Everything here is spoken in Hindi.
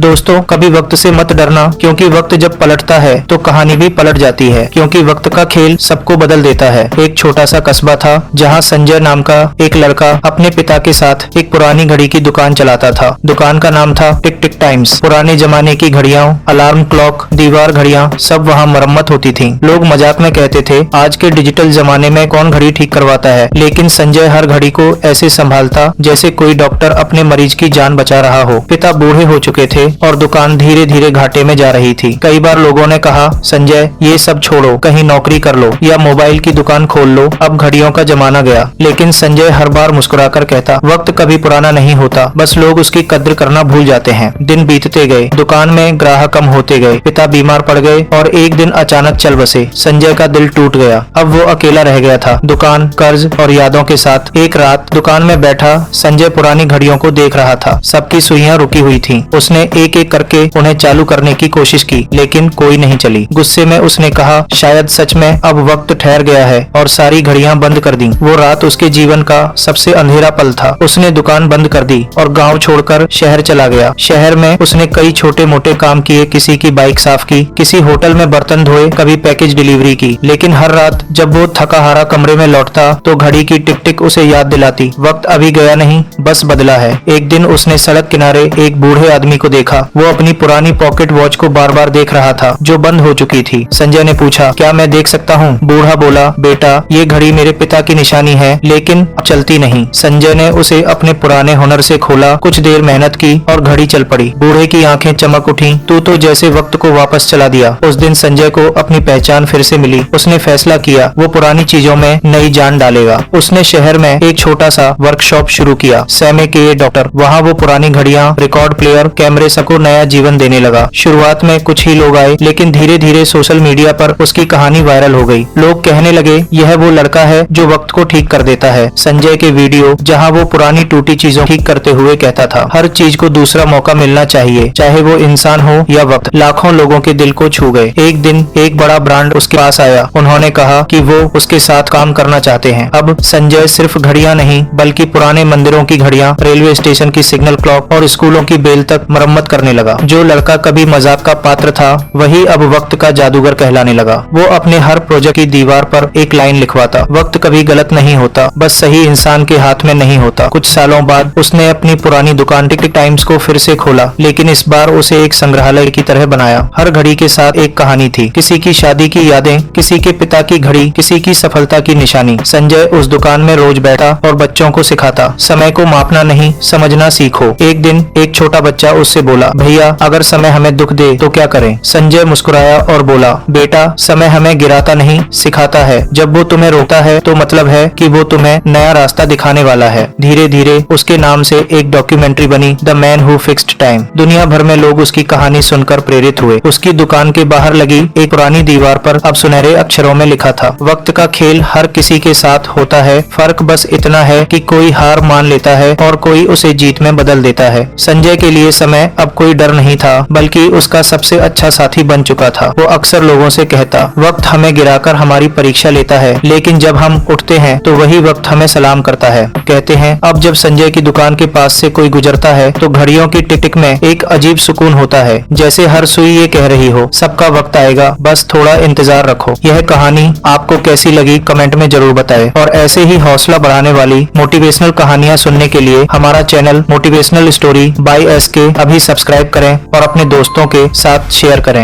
दोस्तों, कभी वक्त से मत डरना, क्योंकि वक्त जब पलटता है तो कहानी भी पलट जाती है, क्योंकि वक्त का खेल सबको बदल देता है। एक छोटा सा कस्बा था जहां संजय नाम का एक लड़का अपने पिता के साथ एक पुरानी घड़ी की दुकान चलाता था। दुकान का नाम था टिक टिक टाइम्स। पुराने जमाने की घड़ियां, अलार्म क्लॉक, दीवार घड़ियां सब वहां मरम्मत होती थी। लोग मजाक में कहते थे, आज के डिजिटल जमाने में कौन घड़ी ठीक करवाता है, लेकिन संजय हर घड़ी को ऐसे संभालता जैसे कोई डॉक्टर अपने मरीज की जान बचा रहा हो। पिता बूढ़े हो चुके थे और दुकान धीरे धीरे घाटे में जा रही थी। कई बार लोगों ने कहा, संजय ये सब छोड़ो, कहीं नौकरी कर लो या मोबाइल की दुकान खोल लो, अब घड़ियों का जमाना गया। लेकिन संजय हर बार मुस्कुराकर कहता, वक्त कभी पुराना नहीं होता, बस लोग उसकी कद्र करना भूल जाते हैं। दिन बीतते गए, दुकान में ग्राहक कम होते गए, पिता बीमार पड़ गए और एक दिन अचानक चल बसे। संजय का दिल टूट गया। अब वो अकेला रह गया था, दुकान, कर्ज और यादों के साथ। एक रात दुकान में बैठा संजय पुरानी घड़ियों को देख रहा था। सबकी सुइयां रुकी हुई थीं। उसने एक एक करके उन्हें चालू करने की कोशिश की, लेकिन कोई नहीं चली। गुस्से में उसने कहा, शायद सच में अब वक्त ठहर गया है, और सारी घड़ियां बंद कर दी। वो रात उसके जीवन का सबसे अंधेरा पल था। उसने दुकान बंद कर दी और गांव छोड़कर शहर चला गया। शहर में उसने कई छोटे मोटे काम किए, किसी की बाइक साफ की, किसी होटल में बर्तन धोए, कभी पैकेज डिलीवरी की। लेकिन हर रात जब वो थका हारा कमरे में लौटता तो घड़ी की टिक टिक उसे याद दिलाती, वक्त अभी गया नहीं, बस बदला है। एक दिन उसने सड़क किनारे एक बूढ़े आदमी को देखा। वो अपनी पुरानी पॉकेट वॉच को बार बार देख रहा था, जो बंद हो चुकी थी। संजय ने पूछा, क्या मैं देख सकता हूँ? बूढ़ा बोला, बेटा ये घड़ी मेरे पिता की निशानी है, लेकिन अब चलती नहीं। संजय ने उसे अपने पुराने हुनर से खोला, कुछ देर मेहनत की और घड़ी चल पड़ी। बूढ़े की आंखें चमक उठी, तू तो जैसे वक्त को वापस चला दिया। उस दिन संजय को अपनी पहचान फिर से मिली। उसने फैसला किया, वो पुरानी चीजों में नई जान डालेगा। उसने शहर में एक छोटा सा वर्कशॉप शुरू किया, सैमे के डॉक्टर। वहाँ वो पुरानी घड़ियां, रिकॉर्ड प्लेयर, कैमरे सबको नया जीवन देने लगा। शुरुआत में कुछ ही लोग आए, लेकिन धीरे धीरे सोशल मीडिया पर उसकी कहानी वायरल हो गई। लोग कहने लगे, यह वो लड़का है जो वक्त को ठीक कर देता है। संजय के वीडियो जहाँ वो पुरानी टूटी चीजों ठीक करते हुए कहता था, हर चीज को दूसरा मौका मिलना चाहिए, चाहे वो इंसान हो या वक्त। लाखों लोगों के दिल को छू गए। एक दिन एक बड़ा ब्रांड उसके पास आया। उन्होंने कहा कि वो उसके साथ काम करना चाहते हैं। अब संजय सिर्फ घड़ियां नहीं, बल्कि पुराने मंदिरों की घड़ियां, रेलवे स्टेशन की सिग्नल क्लॉक और स्कूलों की बेल तक मरम्मत करने लगा। जो लड़का कभी मजाक का पात्र था, वही अब वक्त का जादूगर कहलाने लगा। वो अपने हर प्रोजेक्ट की दीवार पर एक लाइन लिखवाता, वक्त कभी गलत नहीं होता, बस सही इंसान के हाथ में नहीं होता। कुछ सालों बाद उसने अपनी पुरानी दुकान टिक टिक टाइम्स को फिर से खोला, लेकिन इस बार उसे एक संग्रहालय की तरह बनाया। हर घड़ी के साथ एक कहानी थी, किसी की शादी की यादें, किसी के पिता की घड़ी, किसी की सफलता की निशानी। संजय उस दुकान में रोज बैठा और बच्चों को सिखाता, समय को मापना नहीं, समझना सीखो। एक दिन एक छोटा बच्चा उससे बोला, भैया अगर समय हमें दुख दे तो क्या करें? संजय मुस्कुराया और बोला, बेटा समय हमें गिराता नहीं, सिखाता है। जब वो तुम्हें रोकता है तो मतलब है कि वो तुम्हें नया रास्ता दिखाने वाला है। धीरे धीरे उसके नाम से एक डॉक्यूमेंट्री बनी, the man who fixed time. दुनिया भर में लोग उसकी कहानी सुनकर प्रेरित हुए। उसकी दुकान के बाहर लगी एक पुरानी दीवार पर अब सुनहरे अक्षरों में लिखा था, वक्त का खेल हर किसी के साथ होता है, फर्क बस इतना है कि कोई हार मान लेता है और कोई उसे जीत में बदल देता है। संजय के लिए समय अब कोई डर नहीं था, बल्कि उसका सबसे अच्छा साथी बन चुका था। वो अक्सर लोगों से कहता, वक्त हमें गिराकर हमारी परीक्षा लेता है, लेकिन जब हम उठते हैं तो वही वक्त हमें सलाम करता है। कहते हैं, अब जब संजय की दुकान के पास से कोई गुजरता है तो घड़ियों की टिक टिक में एक अजीब सुकून होता है, जैसे हर सुई ये कह रही हो, सबका वक्त आएगा, बस थोड़ा इंतजार रखो। यह कहानी आपको कैसी लगी कमेंट में जरूर बताएं, और ऐसे ही हौसला बढ़ाने वाली मोटिवेशनल कहानियां सुनने के लिए हमारा channel motivational story by SK अभी सब्सक्राइब करें और अपने दोस्तों के साथ शेयर करें।